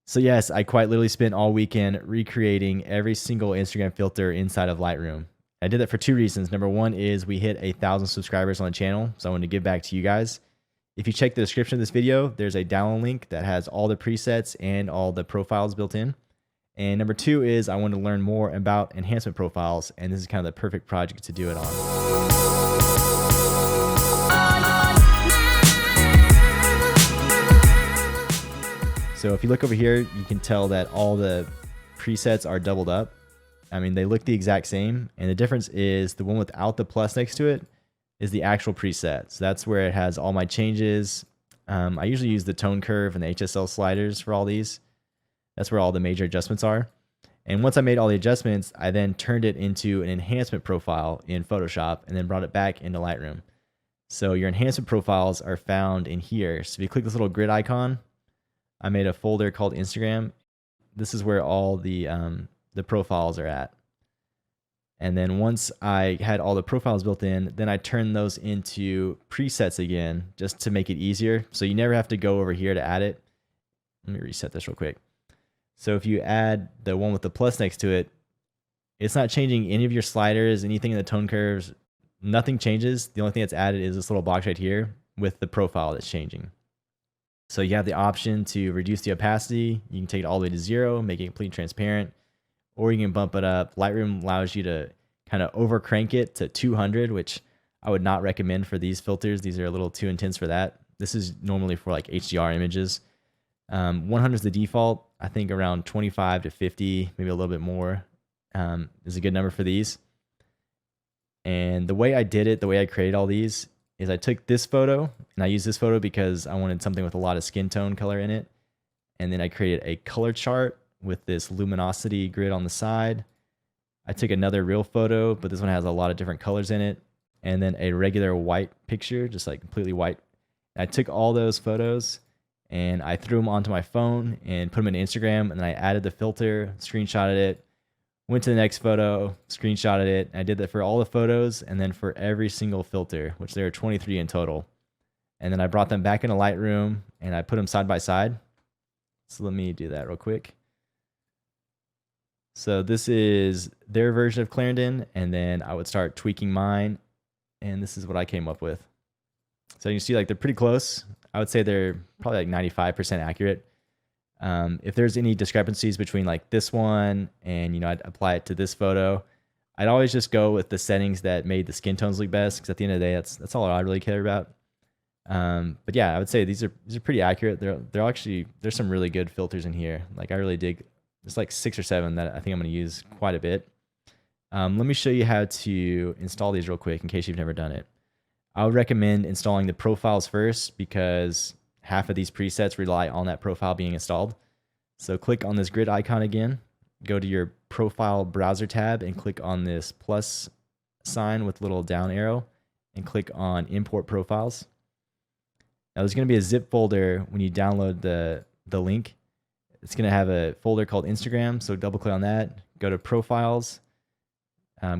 So yes, I quite literally spent all weekend recreating every single Instagram filter inside of Lightroom. I did that for two reasons. Number one is we hit 1,000 subscribers on the channel, so I wanted to give back to you guys. If you check the description of this video, there's a download link that has all the presets and all the profiles built in. And number two is I wanted to learn more about enhancement profiles, and this is kind of the perfect project to do it on. So if you look over here, you can tell that all the presets are doubled up. I mean, they look the exact same, and the difference is the one without the plus next to it is the actual preset. So that's where it has all my changes. I usually use the tone curve and the HSL sliders for all these. That's where all the major adjustments are. And once I made all the adjustments, I then turned it into an enhancement profile in Photoshop and then brought it back into Lightroom. So your enhancement profiles are found in here. So if you click this little grid icon, I made a folder called Instagram. This is where all the profiles are at. And then once I had all the profiles built in, then I turned those into presets again, just to make it easier. So you never have to go over here to add it. Let me reset this real quick. So if you add the one with the plus next to it, it's not changing any of your sliders, anything in the tone curves, nothing changes. The only thing that's added is this little box right here with the profile that's changing. So you have the option to reduce the opacity. You can take it all the way to 0, make it completely transparent, or you can bump it up. Lightroom allows you to kind of over crank it to 200, which I would not recommend for these filters. These are a little too intense for that. This is normally for like HDR images. 100 is the default. I think around 25 to 50, maybe a little bit more, is a good number for these. And the way I did it, the way I created all these, is I took this photo, and I used this photo because I wanted something with a lot of skin tone color in it. And then I created a color chart with this luminosity grid on the side. I took another real photo, but this one has a lot of different colors in it. And then a regular white picture, just like completely white. I took all those photos and I threw them onto my phone and put them in Instagram. And then I added the filter, screenshotted it, went to the next photo, screenshotted it. I did that for all the photos and then for every single filter, which there are 23 in total. And then I brought them back into Lightroom and I put them side by side. So let me do that real quick. So this is their version of Clarendon, and then I would start tweaking mine, and this is what I came up with. So you see, like, they're pretty close. I would say they're probably like 95% accurate. If there's any discrepancies between like this one and, you know, I'd apply it to this photo, I'd always just go with the settings that made the skin tones look best, because at the end of the day, that's all I really care about. But yeah, I would say these are pretty accurate. They're actually, there's some really good filters in here. Like, I really dig. There's like 6 or 7 that I think I'm going to use quite a bit. Let me show you how to install these real quick in case you've never done it. I would recommend installing the profiles first, because half of these presets rely on that profile being installed. So click on this grid icon again, go to your profile browser tab and click on this plus sign with a little down arrow and click on import profiles. Now there's going to be a zip folder when you download the link. It's going to have a folder called Instagram, so double click on that, go to profiles,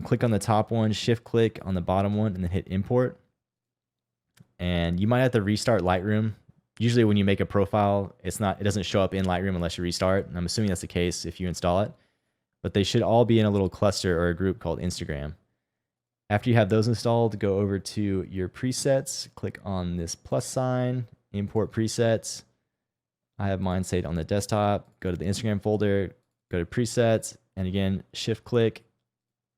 click on the top one, shift click on the bottom one, and then hit import. And you might have to restart Lightroom. Usually when you make a profile, it doesn't show up in Lightroom unless you restart. And I'm assuming that's the case if you install it. But they should all be in a little cluster or a group called Instagram. After you have those installed, go over to your presets, click on this plus sign, import presets. I have mine saved on the desktop. Go to the Instagram folder, go to presets, and again, shift click,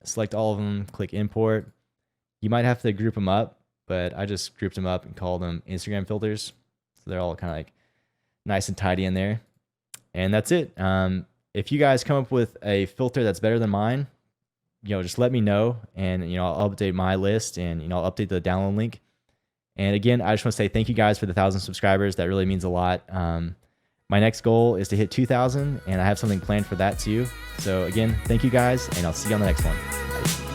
select all of them, click import. You might have to group them up, but I just grouped them up and called them Instagram filters. So they're all kind of like nice and tidy in there. And that's it. If you guys come up with a filter that's better than mine, you know, just let me know, and, you know, I'll update my list, and, you know, I'll update the download link. And again, I just want to say thank you guys for the 1,000 subscribers. That really means a lot. My next goal is to hit 2,000, and I have something planned for that too. So again, thank you guys, and I'll see you on the next one. Bye.